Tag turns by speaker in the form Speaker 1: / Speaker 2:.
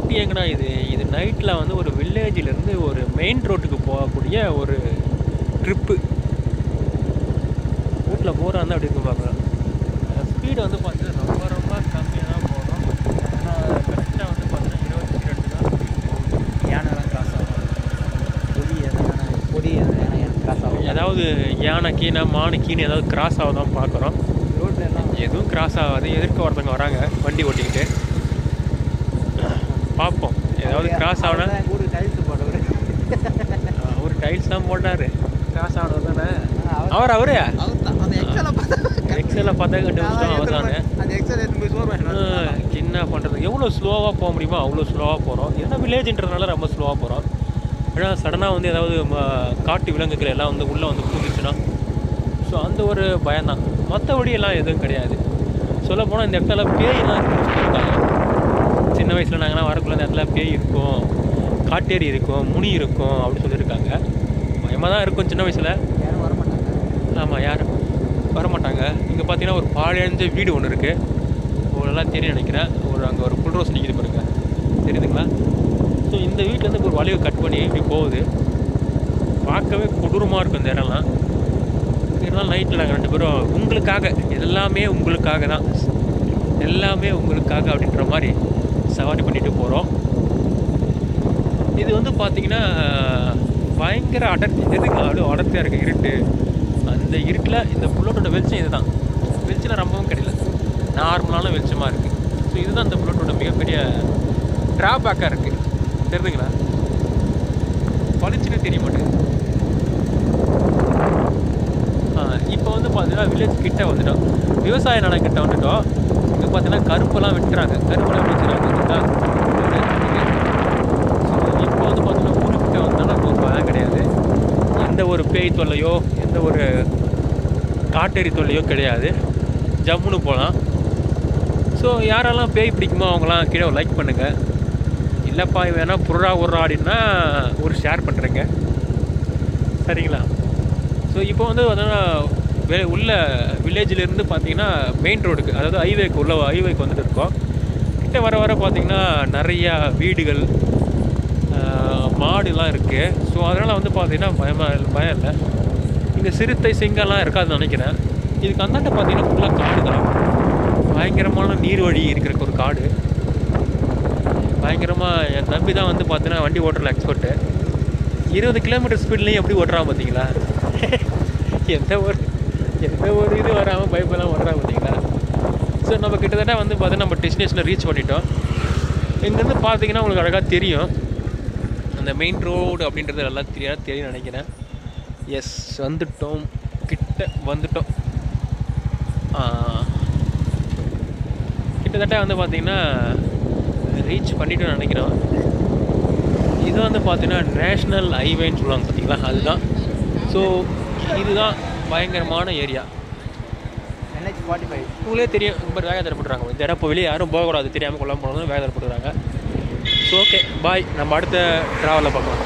Speaker 1: Night எங்கடா இது நைட்டில் வந்து ஒரு வில்லேஜிலேருந்து ஒரு மெயின் ரோட்டுக்கு போகக்கூடிய ஒரு ட்ரிப்பு. வீட்டில் போகிறாங்க அப்படி இருக்கும் பார்க்கலாம். ஸ்பீடு வந்து பார்த்தீங்கன்னா ரொம்ப ரொம்ப கம்மியாக தான் போகிறோம். ஏன்னா கரெக்டாக வந்து பார்த்தீங்கன்னா 22 தான்
Speaker 2: யானைலாம் கிராஸ் ஆகும். பொடி யானை கிராஸ் ஆகும்.
Speaker 1: ஏதாவது யானை கீனை மானு கீனை ஏதாவது கிராஸ் ஆகுதான் பார்க்குறோம்.
Speaker 2: ரோட்டில் எல்லாம்
Speaker 1: எதுவும் கிராஸ் ஆகாது. எதிர்க்க ஒருத்தவங்க வராங்க வண்டி ஓட்டிக்கிட்டு. பார்ப்போம் ஏதாவது கிராஸ் ஆகுனா.
Speaker 2: ஒரு டைல்ஸ் போடுவார்.
Speaker 1: அவர் டைல்ஸ் தான் போட்டார். கிராஸ் ஆனது தானே அவரு எக்ஸலில் பார்த்தா கண்டுபிடிச்சோம். அவர் தானே என்ன பண்ணுறது. எவ்வளோ ஸ்லோவாக போக முடியுமோ அவ்வளோ ஸ்லோவாக போகிறோம். ஏன்னா வில்லேஜ்ன்றதுனால ரொம்ப ஸ்லோவாக போகிறோம். ஏன்னா சடனாக வந்து ஏதாவது காட்டு விலங்குகள் எல்லாம் வந்து உள்ளே வந்து பூந்துச்சுன்னா ஸோ அந்த ஒரு பயம்தான். மற்றபடி எல்லாம் எதுவும் கிடையாது. சொல்ல போனால் இந்த இடத்துல பேய்லாம் இருக்காங்க. சின்ன வயசில் நாங்கள்லாம் வரக்குள்ள இந்த இடத்துல பேய் இருக்கும், காட்டேரி இருக்கும், முனி இருக்கும் அப்படின்னு சொல்லியிருக்காங்க. பயமாக தான் இருக்கும் சின்ன வயசில்.
Speaker 2: யாரும் வரமாட்டாங்க.
Speaker 1: ஆமாம், யாரும் வரமாட்டாங்க. இங்கே பார்த்தீங்கன்னா ஒரு பாழடைஞ்ச வீடு ஒன்று இருக்குது. உங்களெல்லாம் தெரியும் நினைக்கிறேன். அங்கே ஒரு புல்ரோஸ் நிற்கிது பாருங்க, தெரியுதுங்களா? ஸோ இந்த வீட்டிலேருந்து ஒரு வளைவு கட் பண்ணி இப்படி போகுது. பார்க்கவே கொடூரமாக இருக்கும் இந்த இடம்லாம். இருந்தாலும் நைட்டில் நாங்கள் 2 பேரும் உங்களுக்காக, எல்லாமே உங்களுக்காக தான், எல்லாமே உங்களுக்காக அப்படின்ற மாதிரி சவாரி பண்ணிட்டு போகிறோம். இது வந்து பார்த்திங்கன்னா பயங்கர அடர்த்தி. எதுங்க அப்படியே அடர்த்தியாக இருக்குது இருட்டு. அந்த இருட்டில் இந்த புல்லட்டோட வெளிச்சம் இது தான். வெளிச்சம் ரொம்பவும் கிடையாது, நார்மலான வெளிச்சமாக இருக்குது. ஸோ இதுதான் இந்த புல்லட்டோட மிகப்பெரிய ட்ராபேக்காக இருக்குது. தெரியுதுங்களா? பளிச்சுன்னு தெரிய மாட்டேங்குது. இப்போ வந்து பார்த்தீங்கன்னா வில்லேஜ் கிட்டே வந்துட்டோம், விவசாய நிலம் கிட்ட வந்துட்டோம். இங்கே பார்த்தீங்கன்னா கருப்பெல்லாம் வெட்டுறாங்க, கருப்பெல்லாம் வச்சுருக்காங்க. இப்போ வந்து பார்த்தீங்கன்னா ஊருக்கிட்ட வந்தாலும் நமக்கு ஒரு பயம் கிடையாது. எந்த ஒரு பேய் தொல்லையோ எந்த ஒரு காட்டேரி தொல்லையோ கிடையாது. ஜம்முன்னு போகலாம். ஸோ யாரெல்லாம் பேய் பிடிக்குமோ அவங்களாம் கீழே லைக் பண்ணுங்கள். இல்லைப்பா வேணா புறா அப்படின்னா ஒரு ஷேர் பண்ணுறேங்க, சரிங்களா? ஸோ இப்போ வந்து பார்த்தீங்கன்னா உள்ள வில்லேஜிலேருந்து பார்த்தீங்கன்னா மெயின் ரோடுக்கு, அதாவது ஹைவேக்கு வந்துட்டு இருக்கோம். கிட்ட வர வர பார்த்திங்கன்னா நிறையா வீடுகள், மாடுலாம் இருக்குது. ஸோ அதனால் வந்து பார்த்திங்கன்னா பயம் இல்லை. இங்கே சிறுத்தை சிங்கம்லாம் இருக்காதுன்னு நினைக்கிறேன். இதுக்கு அந்தாண்ட பார்த்திங்கன்னா ஃபுல்லாக காடு தான். பயங்கரமான நீர்வழி இருக்கிற ஒரு காடு. பயங்கரமாக என் தம்பி தான் வந்து பார்த்தீங்கன்னா வண்டி ஓட்டுறல எக்ஸ்பர்ட்டு. 20 கிலோமீட்டர் ஸ்பீட்லேயும் எப்படி ஓட்டுறான் பார்த்தீங்களா? எந்த ஒரு இது வராமல் பைப்பெல்லாம் ஓட்டுறான் பார்த்தீங்களா? ஸோ நம்ம கிட்டத்தட்ட வந்து பார்த்தீங்கன்னா நம்ம டெஸ்டினேஷனில் ரீச் பண்ணிட்டோம். இங்கேருந்து பார்த்தீங்கன்னா உங்களுக்கு அழகாக தெரியும் அந்த மெயின் ரோடு அப்படின்றது எல்லாம் தெரியும் நினைக்கிறேன். எஸ், வந்துட்டோம், கிட்ட வந்துட்டோம். கிட்டத்தட்ட வந்து பார்த்திங்கன்னா ரீச் பண்ணிவிட்டு நினைக்கிறோம். இது வந்து பார்த்திங்கன்னா நேஷ்னல் ஹைவேன்னு சொல்லுவாங்க பார்த்தீங்களா, அதுதான். ஸோ இதுதான் பயங்கரமான ஏரியா.
Speaker 2: NH45
Speaker 1: உங்களே தெரியும். ரொம்ப வேக தரப்படுறாங்க. இந்த இடம் இப்போ வெளியே யாரும் போகக்கூடாது, தெரியாமல் கொள்ளாமல் போகணும், வேக தரப்படுறாங்க. ஸோ ஓகே, பாய். நம்ம அடுத்த ட்ராவலில் பார்க்கலாம்.